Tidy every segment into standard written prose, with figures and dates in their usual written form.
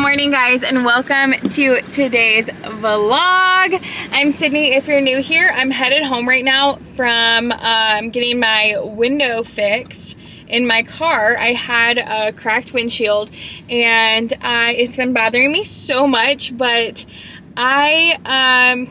morning, guys, and welcome to today's vlog. I'm Sydney. If you're new here, I'm headed home right now from getting my window fixed in my car. I had a cracked windshield and it's been bothering me so much, but I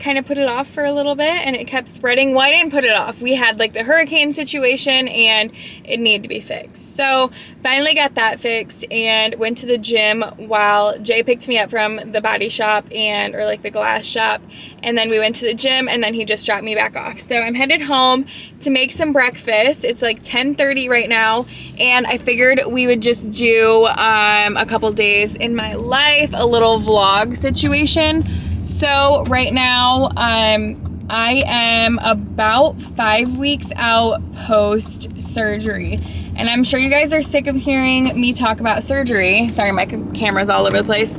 kind of put it off for a little bit and it kept spreading. Well, I didn't put it off. We had like the hurricane situation and it needed to be fixed. So finally got that fixed and went to the gym while Jay picked me up from the body shop or like the glass shop. And then we went to the gym and then he just dropped me back off. So I'm headed home to make some breakfast. It's like 10:30 right now. And I figured we would just do a couple days in my life, a little vlog situation. So right now, I am about 5 weeks out post-surgery. And I'm sure you guys are sick of hearing me talk about surgery. Sorry, my camera's all over the place.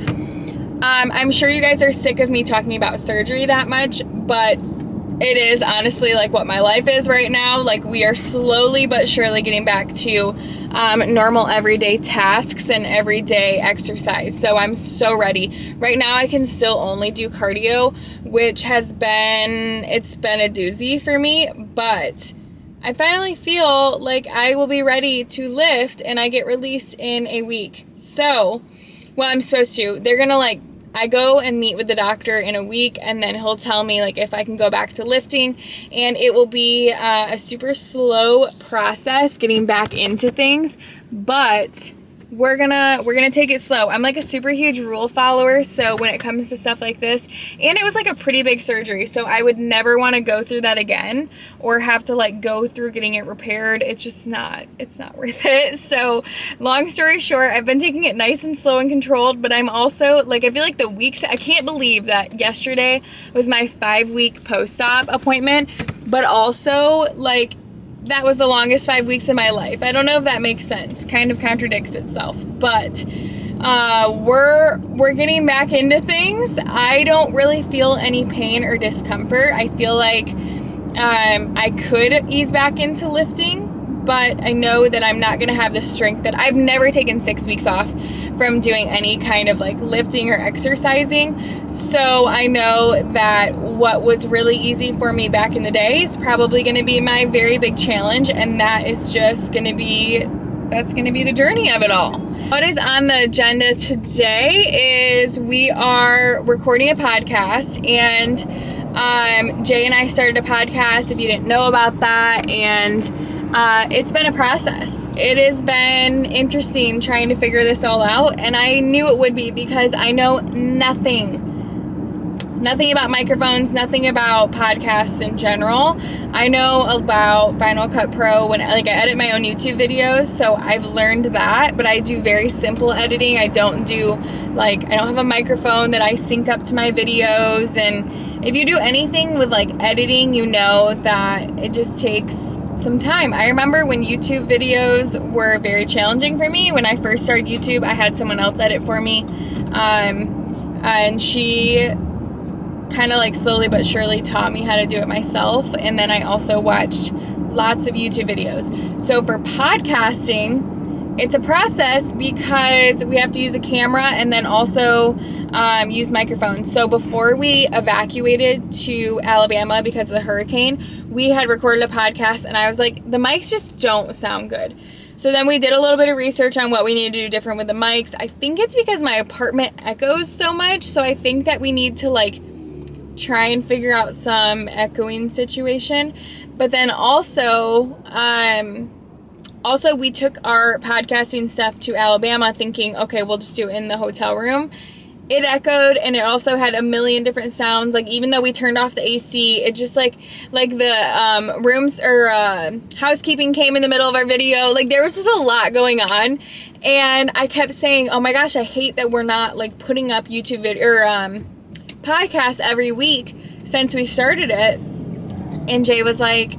I'm sure you guys are sick of me talking about surgery that much, but it is honestly like what my life is right now. Like, we are slowly but surely getting back to normal everyday tasks and everyday exercise. So I'm so ready. Right now I can still only do cardio, which it's been a doozy for me, but I finally feel like I will be ready to lift and I get released in a week. So, well, I'm supposed to. They're gonna I go and meet with the doctor in a week and then he'll tell me like if I can go back to lifting, and it will be a super slow process getting back into things, but we're gonna take it slow. I'm like a super huge rule follower, so when it comes to stuff like this, and it was like a pretty big surgery, so I would never want to go through that again or have to like go through getting it repaired. It's not worth it. So long story short, I've been taking it nice and slow and controlled, but I'm also like, I feel like I can't believe that yesterday was my 5-week post-op appointment, but also like that was the longest 5 weeks of my life. I don't know if that makes sense. Kind of contradicts itself, but we're getting back into things. I don't really feel any pain or discomfort. I feel like I could ease back into lifting, but I know that I'm not gonna have the strength that I've never taken 6 weeks off from doing any kind of like lifting or exercising. So I know that what was really easy for me back in the day is probably gonna be my very big challenge, and that is just gonna be the journey of it all. What is on the agenda today is we are recording a podcast, and Jay and I started a podcast, if you didn't know about that, and it's been a process. It has been interesting trying to figure this all out, and I knew it would be because I know nothing about microphones, nothing about podcasts in general. I know about Final Cut Pro when I edit my own YouTube videos, so I've learned that, but I do very simple editing. I don't have a microphone that I sync up to my videos, and if you do anything with like editing, you know that it just takes some time. I remember when YouTube videos were very challenging for me. When I first started YouTube, I had someone else edit for me, and she kind of like slowly but surely taught me how to do it myself. And then I also watched lots of YouTube videos. So for podcasting, it's a process because we have to use a camera and then also use microphones. So before we evacuated to Alabama because of the hurricane, we had recorded a podcast and I was like, the mics just don't sound good. So then we did a little bit of research on what we need to do different with the mics. I think it's because my apartment echoes so much, so I think that we need to like try and figure out some echoing situation. But then also we took our podcasting stuff to Alabama thinking, okay, we'll just do it in the hotel room. It echoed, and it also had a million different sounds. Like, even though we turned off the AC, it just like the rooms or housekeeping came in the middle of our video. Like, there was just a lot going on, and I kept saying, oh my gosh, I hate that we're not like putting up YouTube video or podcasts every week since we started it. And Jay was like,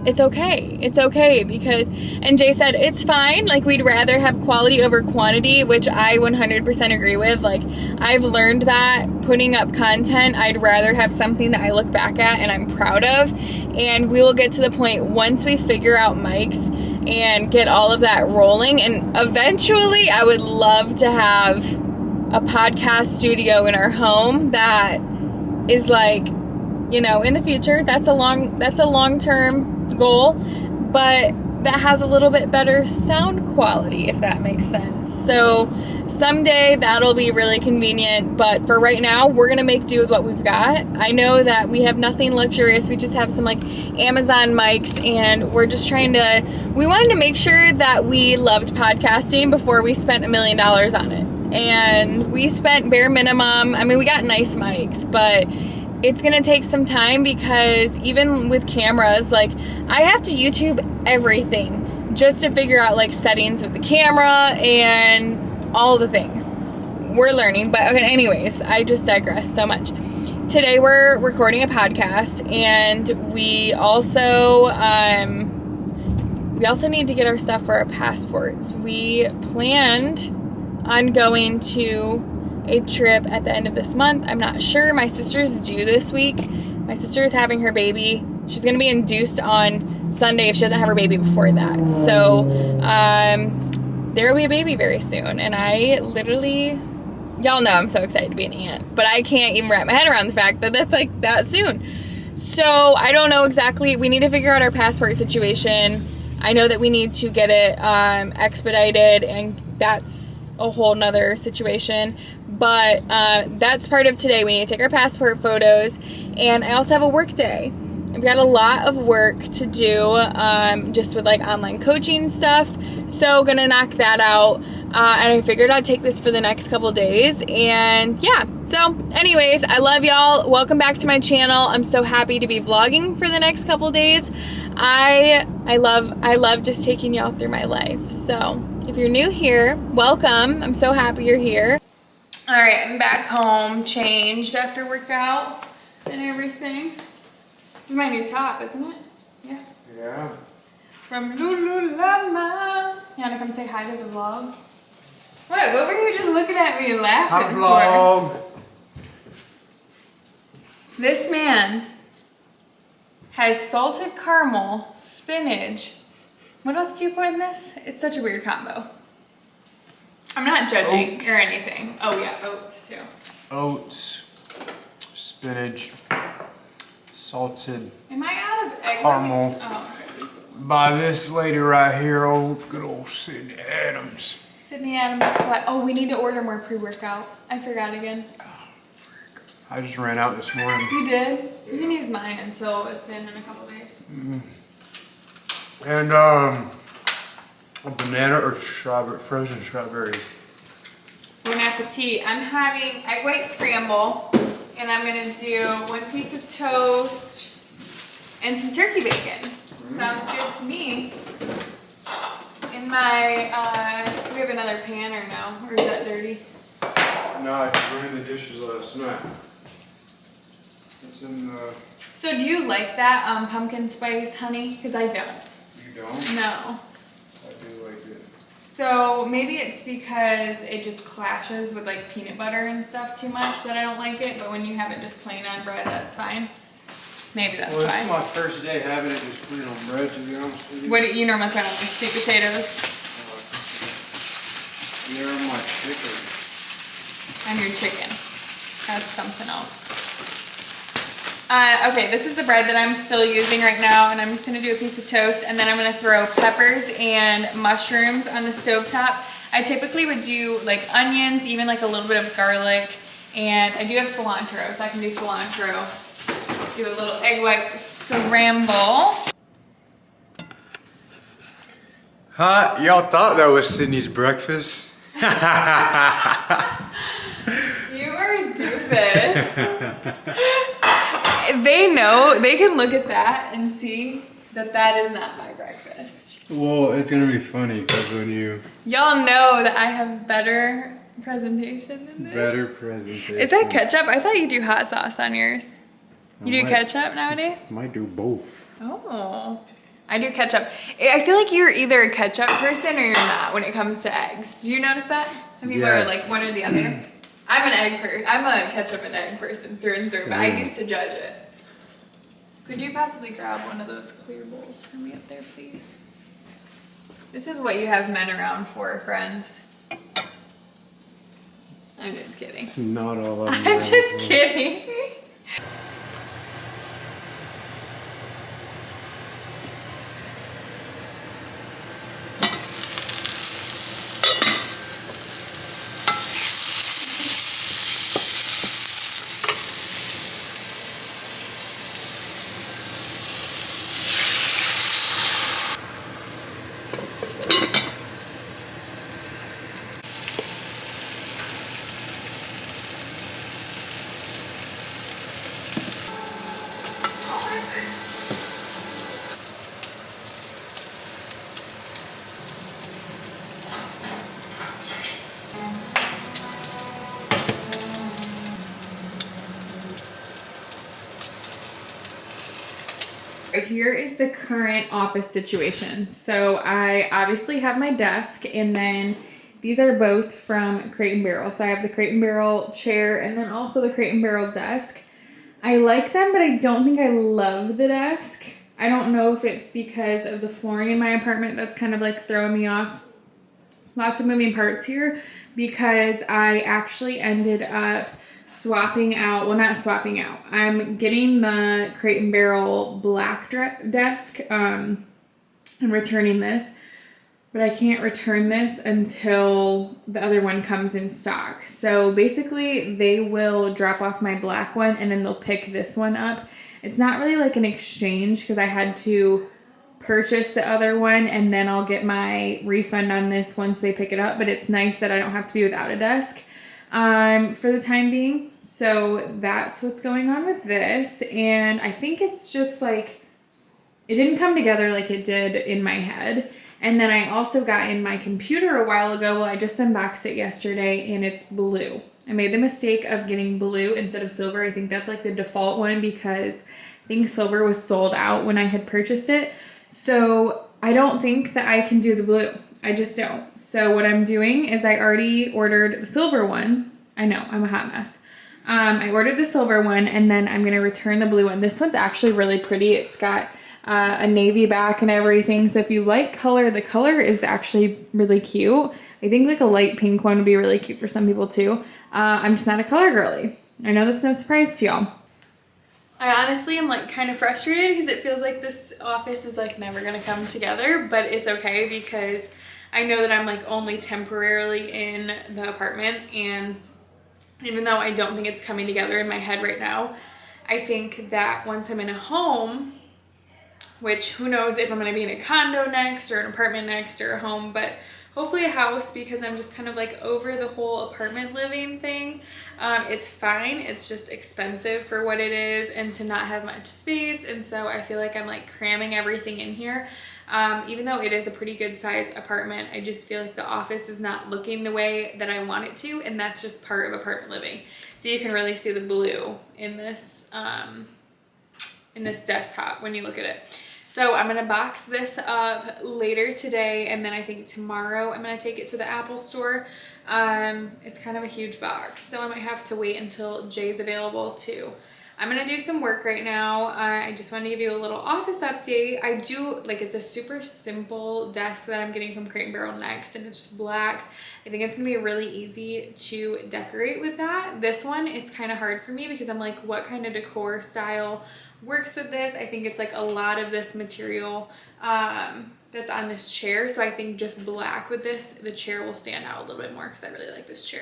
it's okay because, and Jay said, it's fine. Like, we'd rather have quality over quantity, which I 100% agree with. Like, I've learned that putting up content, I'd rather have something that I look back at and I'm proud of. And we will get to the point once we figure out mics and get all of that rolling. And eventually I would love to have a podcast studio in our home that is like, you know, in the future. That's a long-term goal, but that has a little bit better sound quality, if that makes sense. So someday that'll be really convenient, but for right now, we're gonna make do with what we've got. I know that we have nothing luxurious. We just have some like Amazon mics, and we're just we wanted to make sure that we loved podcasting before we spent $1 million on it. And we spent bare minimum. I mean, we got nice mics, but it's gonna take some time because even with cameras, like I have to YouTube everything just to figure out like settings with the camera and all the things. We're learning, but okay, anyways, I just digress so much. Today we're recording a podcast, and we also need to get our stuff for our passports. We planned on going to a trip at the end of this month. I'm not sure. My sister's due this week. My sister is having her baby. She's going to be induced on Sunday if she doesn't have her baby before that. So there will be a baby very soon. And I literally, y'all know I'm so excited to be an aunt. But I can't even wrap my head around the fact that that's like that soon. So I don't know exactly. We need to figure out our passport situation. I know that we need to get it expedited, and that's a whole nother situation. But that's part of today. We need to take our passport photos, and I also have a work day. I've got a lot of work to do just with like online coaching stuff, so gonna knock that out. And I figured I'd take this for the next couple days, and yeah. So anyways, I love y'all. Welcome back to my channel. I'm so happy to be vlogging for the next couple days. I love just taking y'all through my life. So if you're new here, welcome. I'm so happy you're here. All right, I'm back home, changed after workout and everything. This is my new top, isn't it? Yeah. Yeah. From Lululemon. You wanna come say hi to the vlog? What were you just looking at me and laughing vlog. for? This man has salted caramel, spinach. What else do you put in this? It's such a weird combo. I'm not judging Oats. or anything. Oh yeah, oats too. Oats, spinach, salted Am I out of egg caramel. whites? Oh, okay. By this lady right here, good old Sydney Adams. Sydney Adams. Oh, we need to order more pre-workout. I forgot again. I just ran out this morning. You did? You can use mine until it's in a couple days. And a banana or frozen strawberries. Bon appetit. I'm having egg white scramble, and I'm gonna do 1 piece of toast and some turkey bacon. Sounds good to me. In my, do we have another pan or no? Or is that dirty? No, I ran the dishes last night. It's in the... So do you like that pumpkin spice honey? Because I don't. You don't? No. I do like it. So maybe it's because it just clashes with like peanut butter and stuff too much that I don't like it, but when you have it just plain on bread, that's fine. Maybe that's Well, fine. this is my first day having it just plain on bread, to be honest with you. What do you normally put on your sweet potatoes? They're on my chicken. On your chicken. That's something else. Okay, this is the bread that I'm still using right now, and I'm just gonna do a piece of toast, and then I'm gonna throw peppers and mushrooms on the stovetop. I typically would do like onions, even like a little bit of garlic, and I do have cilantro, so I can do cilantro. Do a little egg white scramble. Huh? Y'all thought that was Sydney's breakfast? You are a doofus. They know, they can look at that and see that that is not my breakfast. Well, it's gonna be funny because when you... Y'all know that I have better presentation than this. Better presentation. Is that ketchup? I thought you do hot sauce on yours. You do ketchup nowadays? Might do both. Oh. I do ketchup. I feel like you're either a ketchup person or you're not when it comes to eggs. Do you notice that? Have you ever like one or the other? I'm an egg person. I'm a ketchup and egg person through and through, but I used to judge it. Could you possibly grab one of those clear bowls for me up there, please? This is what you have men around for, friends. I'm just kidding. It's not all over. I'm just kidding. Here is the current office situation. So I obviously have my desk, and then these are both from Crate & Barrel. So I have the Crate & Barrel chair and then also the Crate & Barrel desk. I like them, but I don't think I love the desk. I don't know if it's because of the flooring in my apartment that's kind of like throwing me off. Lots of moving parts here because I actually ended up swapping out, well, not swapping out. I'm getting the Crate & Barrel black desk and returning this, but I can't return this until the other one comes in stock. So basically they will drop off my black one and then they'll pick this one up. It's not really like an exchange because I had to purchase the other one and then I'll get my refund on this once they pick it up, but it's nice that I don't have to be without a desk for the time being. So that's what's going on with this. And I think it's just like, it didn't come together like it did in my head. And then I also got in my computer a while ago. Well, I just unboxed it yesterday and it's blue. I made the mistake of getting blue instead of silver. I think that's like the default one because I think silver was sold out when I had purchased it. So I don't think that I can do the blue. I just don't. So what I'm doing is I already ordered the silver one. I know, I'm a hot mess. I ordered the silver one and then I'm going to return the blue one. This one's actually really pretty. It's got a navy back and everything. So if you like color, the color is actually really cute. I think like a light pink one would be really cute for some people too. I'm just not a color girly. I know that's no surprise to y'all. I honestly am like kind of frustrated because it feels like this office is like never going to come together, but it's okay because I know that I'm like only temporarily in the apartment, and even though I don't think it's coming together in my head right now, I think that once I'm in a home, which who knows if I'm going to be in a condo next or an apartment next or a home, but hopefully a house because I'm just kind of like over the whole apartment living thing. It's fine. It's just expensive for what it is and to not have much space. And so I feel like I'm like cramming everything in here. Even though it is a pretty good size apartment, I just feel like the office is not looking the way that I want it to. And that's just part of apartment living. So you can really see the blue in this desktop when you look at it. So I'm gonna box this up later today, and then I think tomorrow I'm gonna take it to the Apple store. It's kind of a huge box, so I might have to wait until Jay's available too. I'm gonna do some work right now. I just wanted to give you a little office update. I do, like, it's a super simple desk that I'm getting from Crate & Barrel next, and it's just black. I think it's gonna be really easy to decorate with that. This one, it's kind of hard for me because I'm like, what kind of decor style works with this? I think it's like a lot of this material that's on this chair, so I think just black with this, the chair will stand out a little bit more because I really like this chair.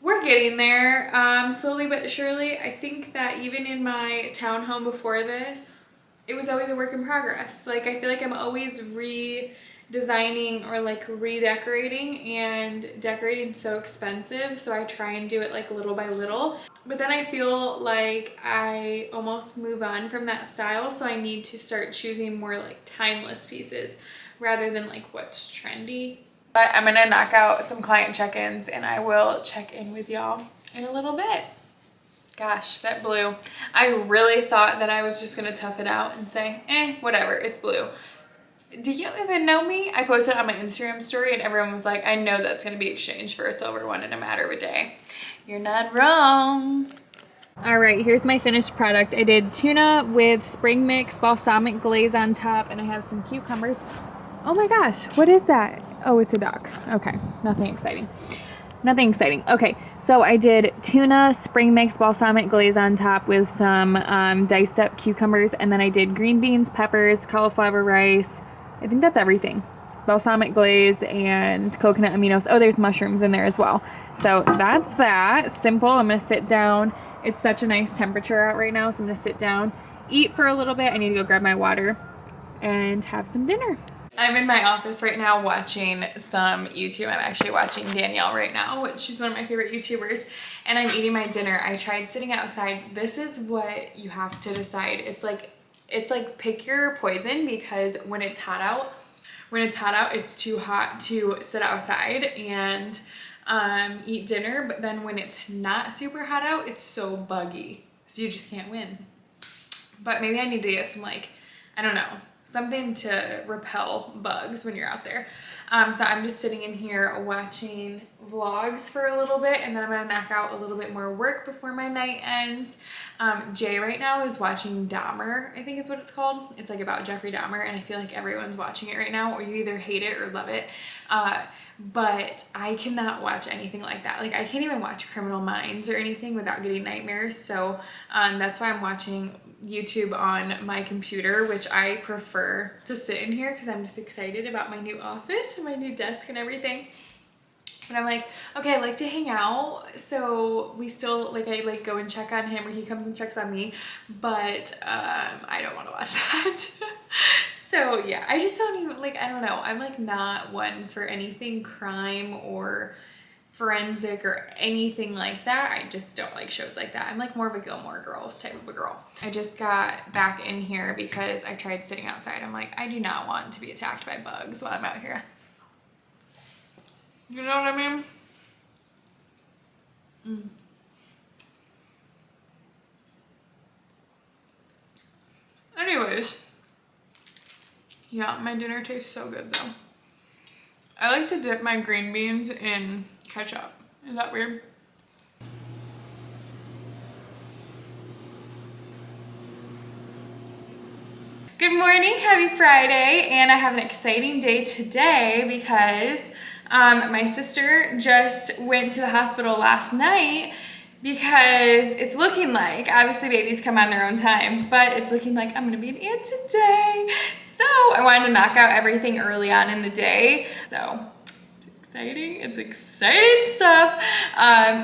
We're getting there, slowly but surely. I think that even in my townhome before this, it was always a work in progress. Like, I feel like I'm always redesigning or like redecorating, and decorating's so expensive, so I try and do it like little by little. But then I feel like I almost move on from that style, so I need to start choosing more like timeless pieces rather than like what's trendy. But I'm gonna knock out some client check-ins and I will check in with y'all in a little bit. Gosh, that blue. I really thought that I was just gonna tough it out and say, whatever, it's blue. Do you even know me? I posted on my Instagram story and everyone was like, I know that's gonna be exchanged for a silver one in a matter of a day. You're not wrong. All right, here's my finished product. I did tuna with spring mix, balsamic glaze on top, and I have some cucumbers. Oh my gosh, what is that? Oh, it's a duck. Okay, nothing exciting. Nothing exciting. Okay, so I did tuna spring mix balsamic glaze on top with some diced up cucumbers, and then I did green beans, peppers, cauliflower rice. I think that's everything. Balsamic glaze and coconut aminos. Oh, there's mushrooms in there as well. So that's that. Simple. I'm gonna sit down. It's such a nice temperature out right now, so I'm gonna sit down, eat for a little bit. I need to go grab my water and have some dinner. I'm in my office right now watching some YouTube. I'm actually watching Danielle right now, which she's one of my favorite YouTubers, and I'm eating my dinner. I tried sitting outside. This is what you have to decide. It's like pick your poison, because when it's hot out, it's too hot to sit outside and eat dinner, but then when it's not super hot out, it's so buggy, so you just can't win. But maybe I need to get some, like, I don't know, something to repel bugs when you're out there. So I'm just sitting in here watching vlogs for a little bit, and then I'm gonna knock out a little bit more work before my night ends. Jay right now is watching Dahmer, I think is what it's called. It's like about Jeffrey Dahmer, and I feel like everyone's watching it right now, or you either hate it or love it. But I cannot watch anything like that. Like, I can't even watch Criminal Minds or anything without getting nightmares. So that's why I'm watching YouTube on my computer, which I prefer to sit in here because I'm just excited about my new office and my new desk and everything. But I'm like, okay, I like to hang out, so we still, like, I like go and check on him, or he comes and checks on me, but I don't want to watch that. So yeah, I just don't even, like, I don't know, I'm like not one for anything crime or forensic or anything like that. I just don't like shows like that. I'm like more of a Gilmore Girls type of a girl. I just got back in here because I tried sitting outside. I'm like, I do not want to be attacked by bugs while I'm out here. You know what I mean? Anyways, yeah, my dinner tastes so good though. I like to dip my green beans in ketchup. Is that weird? Good morning, happy Friday, and I have an exciting day today because my sister just went to the hospital last night because it's looking like, obviously babies come on their own time, but it's looking like I'm gonna be an aunt today. So I wanted to knock out everything early on in the day. So it's exciting stuff.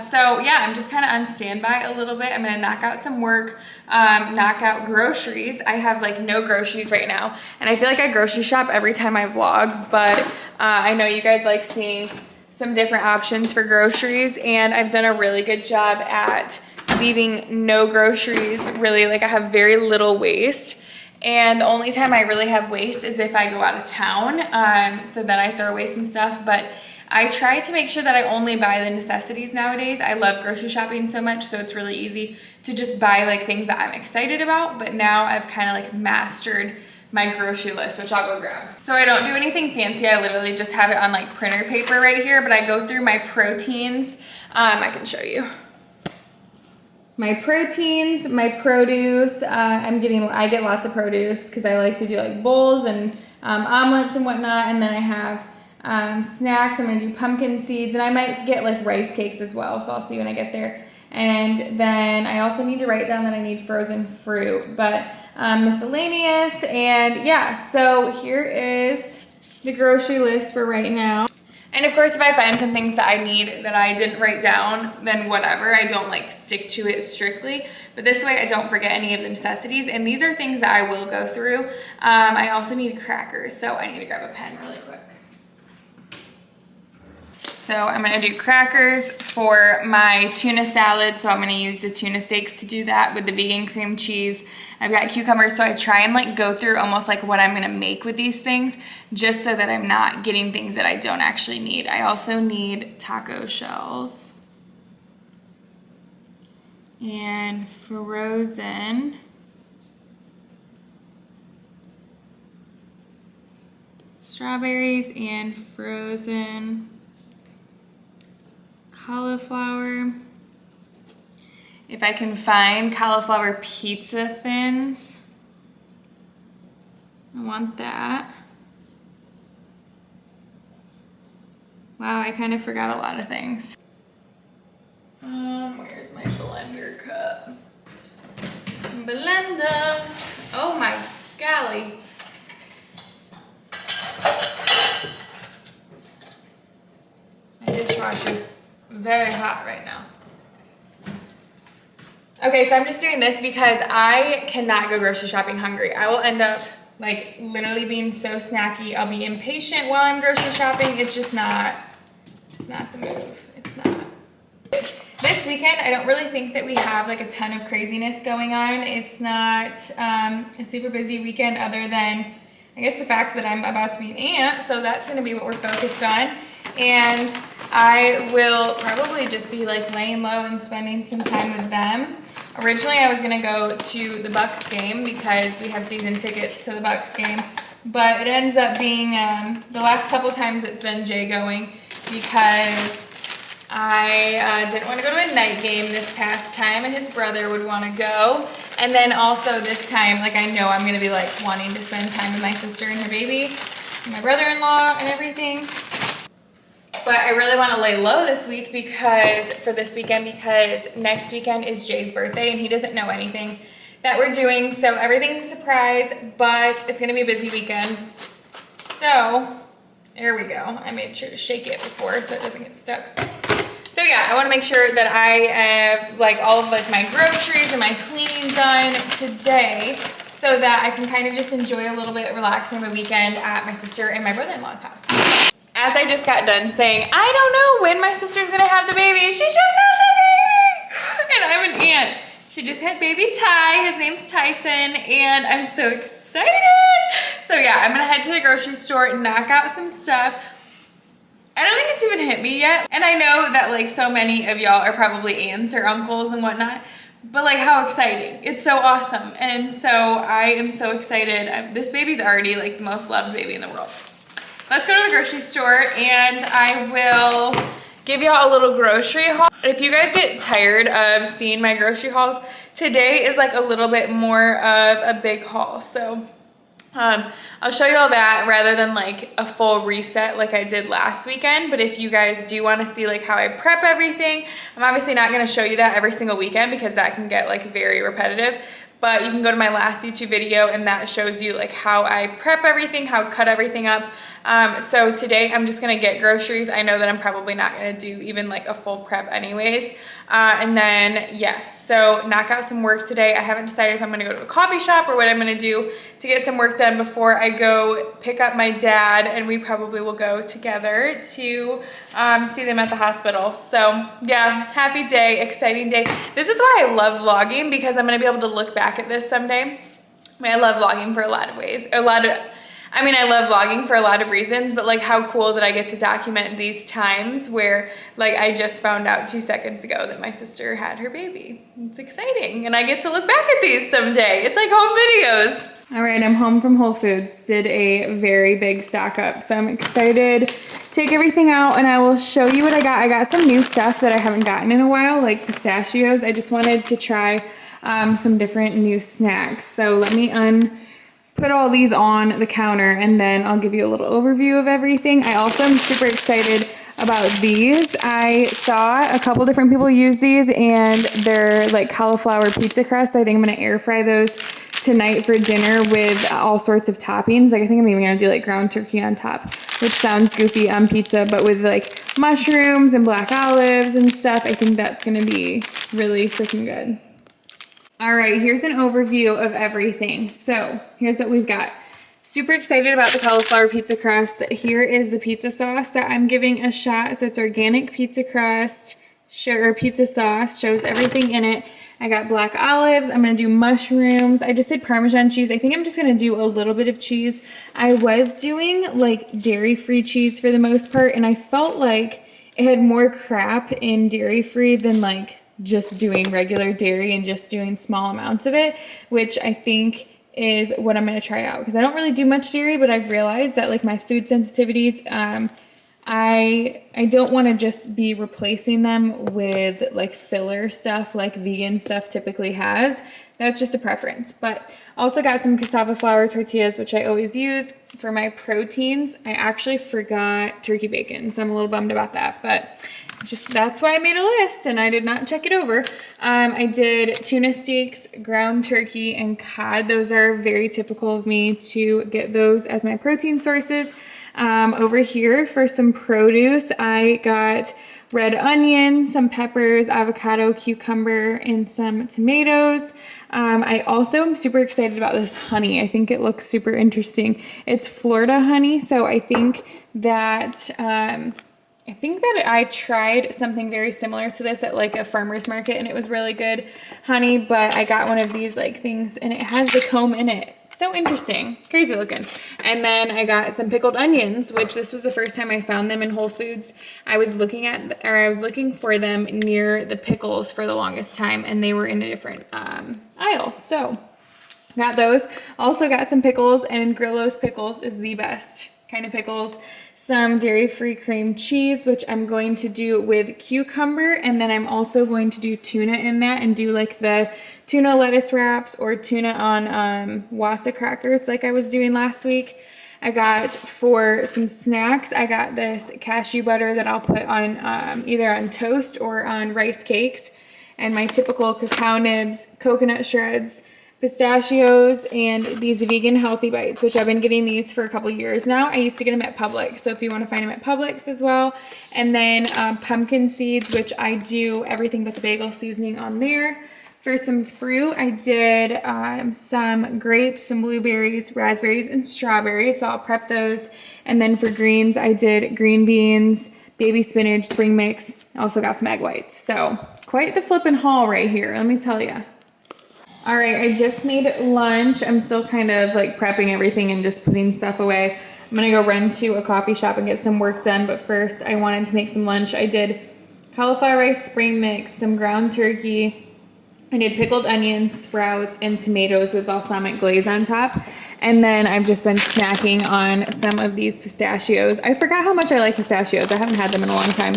So yeah, I'm just kind of on standby a little bit. I'm gonna knock out some work, knock out groceries. I have like no groceries right now, and I feel like I grocery shop every time I vlog, but I know you guys like seeing some different options for groceries, and I've done a really good job at leaving no groceries. Really, like, I have very little waste. And the only time I really have waste is if I go out of town, so then I throw away some stuff. But I try to make sure that I only buy the necessities nowadays. I love grocery shopping so much, so it's really easy to just buy like things that I'm excited about. But now I've kind of like mastered my grocery list, which I'll go grab. So I don't do anything fancy. I literally just have it on like printer paper right here, but I go through my proteins. I can show you. My proteins, my produce, I get lots of produce because I like to do like bowls and omelets and whatnot. And then I have snacks. I'm gonna do pumpkin seeds, and I might get like rice cakes as well. So I'll see when I get there. And then I also need to write down that I need frozen fruit, but miscellaneous. And yeah, so here is the grocery list for right now. And of course, if I find some things that I need that I didn't write down, then whatever, I don't like stick to it strictly. But this way I don't forget any of the necessities. And these are things that I will go through. I also need crackers, so I need to grab a pen really quick. So I'm gonna do crackers for my tuna salad. So I'm gonna use the tuna steaks to do that with the vegan cream cheese. I've got cucumbers, so I try and like go through almost like what I'm gonna make with these things, just so that I'm not getting things that I don't actually need. I also need taco shells and frozen strawberries and frozen cauliflower. If I can find cauliflower pizza thins, I want that. Wow, I kind of forgot a lot of things. Where's my blender cup? Blender. Oh my golly. My dishwasher's very hot right now. Okay, so I'm just doing this because I cannot go grocery shopping hungry. I will end up like literally being so snacky. I'll be impatient while I'm grocery shopping. It's just not, it's not the move. It's not. This weekend, I don't really think that we have like a ton of craziness going on. It's not a super busy weekend other than, I guess, the fact that I'm about to be an aunt. So that's gonna be what we're focused on. And I will probably just be like laying low and spending some time with them. Originally, I was gonna go to the Bucks game because we have season tickets to the Bucks game, but it ends up being, the last couple times it's been Jay going because I didn't want to go to a night game this past time and his brother would want to go. And then also this time, like I know I'm going to be like wanting to spend time with my sister and her baby, and my brother-in-law and everything. But I really want to lay low this week for this weekend because next weekend is Jay's birthday and he doesn't know anything that we're doing. So everything's a surprise, but it's going to be a busy weekend. So there we go. I made sure to shake it before so it doesn't get stuck. So yeah, I want to make sure that I have like all of like my groceries and my cleaning done today so that I can kind of just enjoy a little bit relaxing my weekend at my sister and my brother-in-law's house. As I just got done saying, I don't know when my sister's gonna have the baby. She just had the baby! And I'm an aunt. She just had baby Ty. His name's Tyson, and I'm so excited. So yeah, I'm gonna head to the grocery store and knock out some stuff. I don't think it's even hit me yet. And I know that like so many of y'all are probably aunts or uncles and whatnot, but like how exciting. It's so awesome. And so I am so excited. This baby's already like the most loved baby in the world. Let's go to the grocery store and I will give y'all a little grocery haul. If you guys get tired of seeing my grocery hauls, today is like a little bit more of a big haul. So I'll show you all that rather than like a full reset like I did last weekend. But if you guys do want to see like how I prep everything, I'm obviously not going to show you that every single weekend because that can get like very repetitive. But you can go to my last YouTube video and that shows you like how I prep everything, how I cut everything up. So today I'm just gonna get groceries. I know that I'm probably not gonna do even like a full prep anyways. And then yes, so knock out some work today. I haven't decided if I'm gonna go to a coffee shop or what I'm gonna do to get some work done before I go pick up my dad, and we probably will go together to see them at the hospital. So yeah, happy day, exciting day. This is why I love vlogging, because I'm gonna be able to look back at this someday. I mean, I love vlogging for a lot of ways, I love vlogging for a lot of reasons, but like how cool that I get to document these times where like I just found out 2 seconds ago that my sister had her baby. It's exciting, and I get to look back at these someday. It's like home videos. All right, I'm home from Whole Foods. Did a very big stock up, so I'm excited. Take everything out and I will show you what I got. I got some new stuff that I haven't gotten in a while, like pistachios. I just wanted to try some different new snacks. So let me put all these on the counter and then I'll give you a little overview of everything. I also am super excited about these. I saw a couple different people use these and they're like cauliflower pizza crust. So I think I'm gonna air fry those tonight for dinner with all sorts of toppings. Like I think I'm even gonna do like ground turkey on top, which sounds goofy on pizza, but with like mushrooms and black olives and stuff, I think that's gonna be really freaking good. All right, here's an overview of everything. So here's what we've got. Super excited about the cauliflower pizza crust. Here is the pizza sauce that I'm giving a shot. So it's organic pizza crust, sugar pizza sauce, shows everything in it. I got black olives. I'm gonna do mushrooms. I just did Parmesan cheese. I think I'm just gonna do a little bit of cheese. I was doing like dairy-free cheese for the most part, and I felt like it had more crap in dairy-free than like just doing regular dairy and just doing small amounts of it, which I think is what I'm going to try out, because I don't really do much dairy, but I've realized that like my food sensitivities, I don't want to just be replacing them with like filler stuff like vegan stuff typically has. That's just a preference. But also got some cassava flour tortillas, which I always use for my proteins. I actually forgot turkey bacon, so I'm a little bummed about that. But just that's why I made a list and I did not check it over. I did tuna steaks, ground turkey, and cod. Those are very typical of me to get those as my protein sources. Over here for some produce, I got red onion, some peppers, avocado, cucumber, and some tomatoes. I also am super excited about this honey. I think it looks super interesting. It's Florida honey, so I think that I tried something very similar to this at like a farmer's market and it was really good honey, but I got one of these like things and it has the comb in it. So interesting, crazy looking. And then I got some pickled onions, which this was the first time I found them in Whole Foods. I was looking for them near the pickles for the longest time and they were in a different aisle. So got those. Also got some pickles, and Grillo's pickles is the best kind of pickles. Some dairy-free cream cheese, which I'm going to do with cucumber, and then I'm also going to do tuna in that and do like the tuna lettuce wraps or tuna on wasa crackers like I was doing last week. I got for some snacks, I got this cashew butter that I'll put on either on toast or on rice cakes, and my typical cacao nibs, coconut shreds, pistachios, and these vegan healthy bites, which I've been getting these for a couple years now. I used to get them at Publix, so if you want to find them at Publix as well. And then pumpkin seeds, which I do everything but the bagel seasoning on there. For some fruit, I did some grapes, some blueberries, raspberries, and strawberries, so I'll prep those. And then for greens, I did green beans, baby spinach, spring mix. I also got some egg whites. So quite the flippin' haul right here, let me tell you. All right, I just made lunch. I'm still kind of like prepping everything and just putting stuff away. I'm gonna go run to a coffee shop and get some work done, but first I wanted to make some lunch. I did cauliflower rice spring mix, some ground turkey. I did pickled onions, sprouts, and tomatoes with balsamic glaze on top. And then I've just been snacking on some of these pistachios. I forgot how much I like pistachios. I haven't had them in a long time.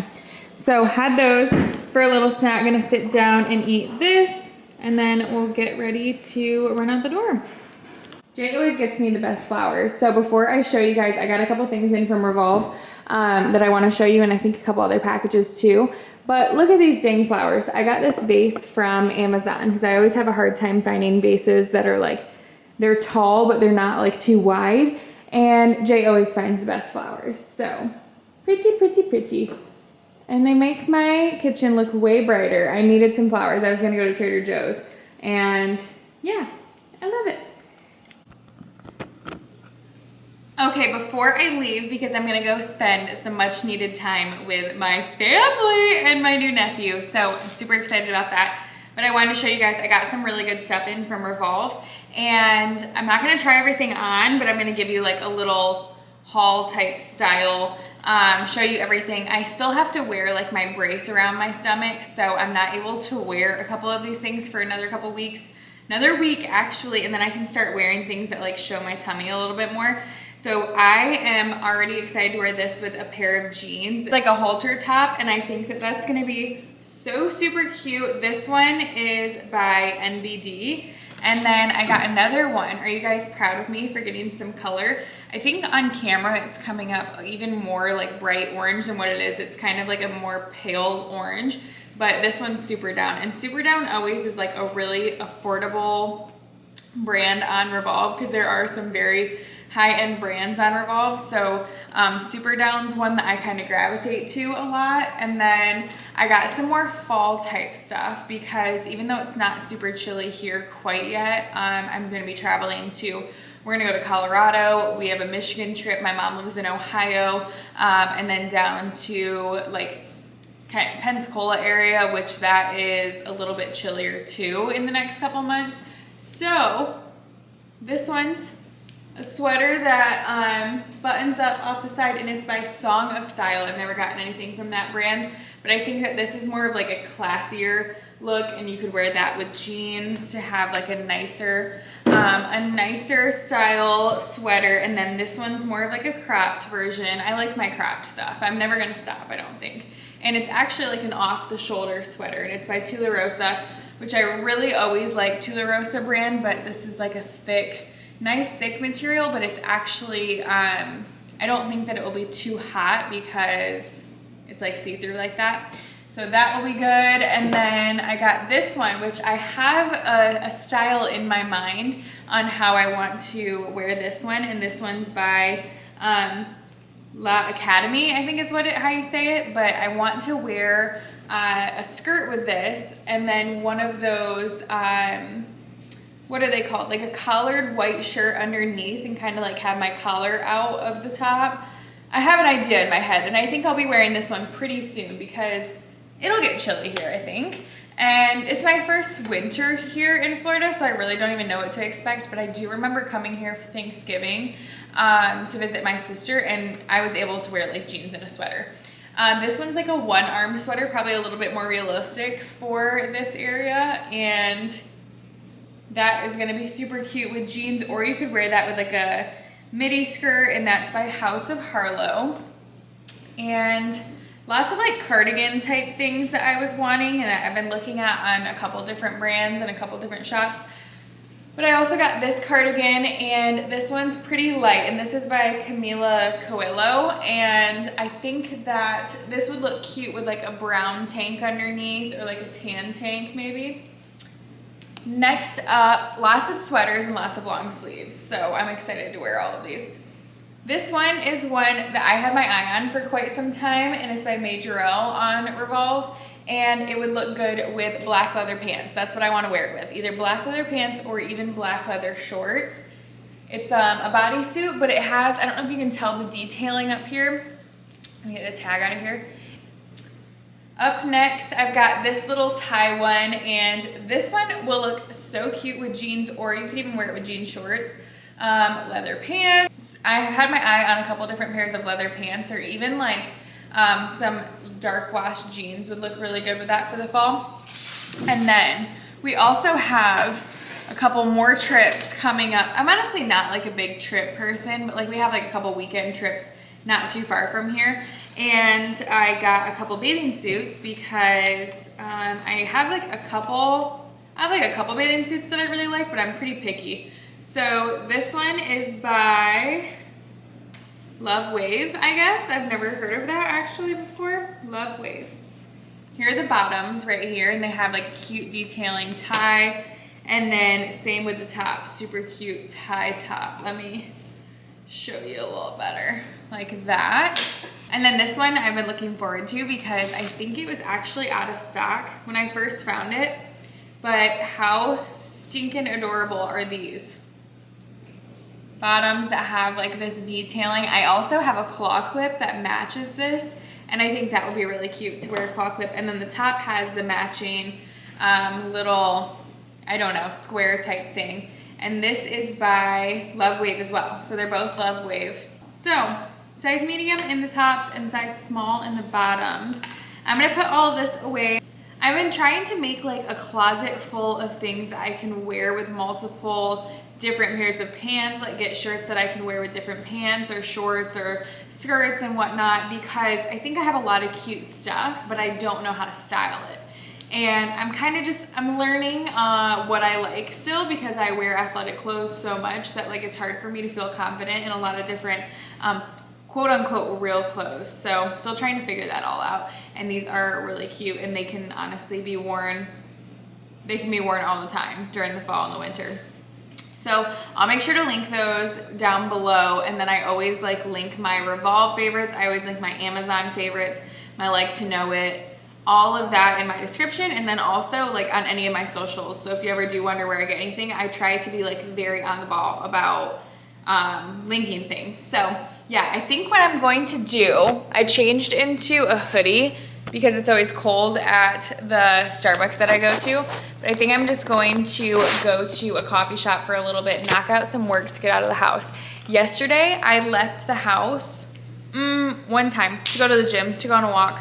So had those for a little snack. Gonna sit down and eat this. And then we'll get ready to run out the door. Jay always gets me the best flowers. So before I show you guys, I got a couple things in from Revolve that I want to show you, and I think a couple other packages too. But look at these dang flowers. I got this vase from Amazon because I always have a hard time finding vases that are like, they're tall, but they're not like too wide. And Jay always finds the best flowers. So pretty, pretty, pretty. And they make my kitchen look way brighter. I needed some flowers. I was gonna go to Trader Joe's. And yeah, I love it. Okay, before I leave, because I'm gonna go spend some much needed time with my family and my new nephew. So I'm super excited about that. But I wanted to show you guys, I got some really good stuff in from Revolve. And I'm not gonna try everything on, but I'm gonna give you like a little haul type style, show you everything. I still have to wear like my brace around my stomach, so I'm not able to wear a couple of these things for another couple weeks, another week actually, and then I can start wearing things that like show my tummy a little bit more. So I am already excited to wear this with a pair of jeans. It's like a halter top, and I think that that's gonna be so super cute. This one is by NBD. And then I got another one. Are you guys proud of me for getting some color? I think on camera it's coming up even more like bright orange than what it is. It's kind of like a more pale orange, but this one's Super Down. And Super Down always is like a really affordable brand on Revolve because there are some very high-end brands on Revolve. So Super Down's one that I kind of gravitate to a lot. And then I got some more fall type stuff because even though it's not super chilly here quite yet, I'm gonna be traveling to, we're gonna go to Colorado. We have a Michigan trip. My mom lives in Ohio. And then down to like kind of Pensacola area, which that is a little bit chillier too in the next couple months. So this one's a sweater that buttons up off the side, and it's by Song of Style. I've never gotten anything from that brand, but I think that this is more of like a classier look, and you could wear that with jeans to have like a nicer style sweater. And then this one's more of like a cropped version. I like my cropped stuff. I'm never gonna stop, I don't think. And it's actually like an off-the-shoulder sweater, and it's by Tularosa, which I really always like Tularosa brand, but this is like a thick, nice thick material, but it's actually, I don't think that it will be too hot because it's like see-through like that. So that will be good. And then I got this one, which I have a style in my mind on how I want to wear this one. And this one's by La Academy, I think is how you say it. But I want to wear a skirt with this, and then one of those, what are they called? Like a collared white shirt underneath, and kind of like have my collar out of the top. I have an idea in my head, and I think I'll be wearing this one pretty soon because it'll get chilly here, I think. And it's my first winter here in Florida, so I really don't even know what to expect, but I do remember coming here for Thanksgiving to visit my sister, and I was able to wear like jeans and a sweater. This one's like a one-arm sweater, probably a little bit more realistic for this area, and that is gonna be super cute with jeans, or you could wear that with like a midi skirt, and that's by House of Harlow. And lots of like cardigan type things that I was wanting and that I've been looking at on a couple different brands and a couple different shops. But I also got this cardigan, and this one's pretty light, and this is by Camila Coelho, and I think that this would look cute with like a brown tank underneath, or like a tan tank maybe. Next up, lots of sweaters and lots of long sleeves, so I'm excited to wear all of these. This one is one that I had my eye on for quite some time, and it's by Majorelle on Revolve, and it would look good with black leather pants. That's what I want to wear it with, either black leather pants or even black leather shorts. It's a bodysuit, but it has, I don't know if you can tell the detailing up here. Let me get the tag out of here. Up next, I've got this little tie one, and this one will look so cute with jeans, or you can even wear it with jean shorts. Leather pants. I have had my eye on a couple different pairs of leather pants, or even like some dark wash jeans would look really good with that for the fall. And then we also have a couple more trips coming up. I'm honestly not like a big trip person, but like we have like a couple weekend trips not too far from here. And I got a couple bathing suits because I have like a couple bathing suits that I really like, but I'm pretty picky. So this one is by Love Wave, I guess. I've never heard of that actually before. Love Wave. Here are the bottoms right here, and they have like a cute detailing tie. And then same with the top, super cute tie top. Let me show you a little better, like that. And then this one I've been looking forward to because I think it was actually out of stock when I first found it. But how stinking adorable are these? Bottoms that have like this detailing. I also have a claw clip that matches this, and I think that would be really cute to wear a claw clip. And then the top has the matching little, I don't know, square type thing. And this is by Love Wave as well. So they're both Love Wave. So size medium in the tops and size small in the bottoms. I'm gonna put all of this away. I've been trying to make like a closet full of things that I can wear with multiple different pairs of pants, like get shirts that I can wear with different pants or shorts or skirts and whatnot, because I think I have a lot of cute stuff, but I don't know how to style it. And I'm learning what I like still, because I wear athletic clothes so much that like it's hard for me to feel confident in a lot of different quote unquote real clothes. So still trying to figure that all out. And these are really cute, and they can honestly be worn, they can be worn all the time during the fall and the winter. So I'll make sure to link those down below, and then I always like link my Revolve favorites. I always link my Amazon favorites, my like to know it, all of that in my description, and then also like on any of my socials. So if you ever do wonder where I get anything, I try to be like very on the ball about linking things. So yeah, I think what I'm going to do, I changed into a hoodie because it's always cold at the Starbucks that I go to. But I think I'm just going to go to a coffee shop for a little bit, knock out some work to get out of the house. Yesterday, I left the house one time to go to the gym, to go on a walk.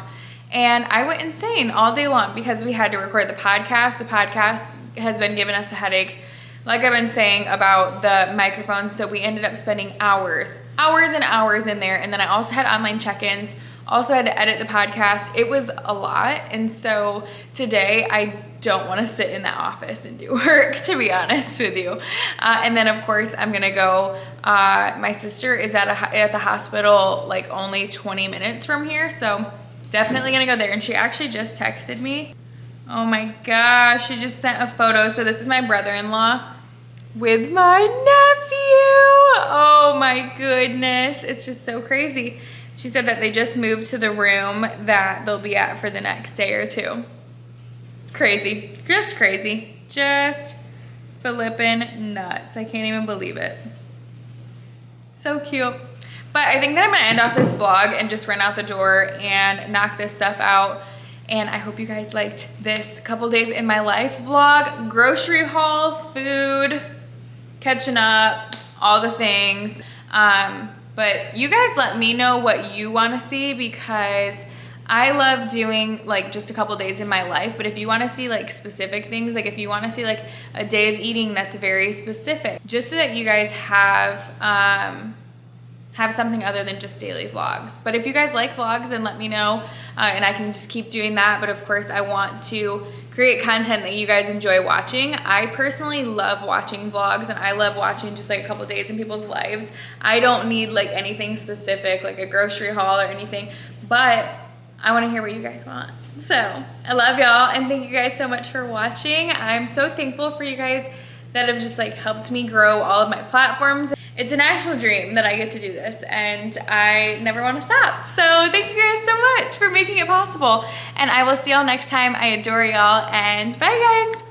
And I went insane all day long because we had to record the podcast. The podcast has been giving us a headache, like I've been saying about the microphone. So we ended up spending hours and hours in there. And then I also had online check-ins. Also had to edit the podcast. It was a lot. And so today I don't want to sit in that office and do work, to be honest with you. And then of course I'm going to go, my sister is at the hospital like only 20 minutes from here. So definitely gonna go there. And she actually just texted me. Oh my gosh, she just sent a photo. So this is my brother-in-law with my nephew. Oh my goodness, it's just so crazy. She said that they just moved to the room that they'll be at for the next day or two. Crazy, just crazy. Just flippin' nuts. I can't even believe it. So cute. But I think that I'm gonna end off this vlog and just run out the door and knock this stuff out. And I hope you guys liked this couple days in my life vlog. Grocery haul, food, catching up, all the things. But you guys let me know what you wanna see, because I love doing like just a couple days in my life. But if you wanna see like specific things, like if you wanna see like a day of eating that's very specific, just so that you guys have something other than just daily vlogs. But if you guys like vlogs, then let me know, and I can just keep doing that. But of course, I want to create content that you guys enjoy watching. I personally love watching vlogs, and I love watching just like a couple days in people's lives. I don't need like anything specific, like a grocery haul or anything, but I wanna hear what you guys want. So I love y'all, and thank you guys so much for watching. I'm so thankful for you guys that have just like helped me grow all of my platforms. It's an actual dream that I get to do this, and I never want to stop. So thank you guys so much for making it possible. And I will see y'all next time. I adore y'all, and bye guys.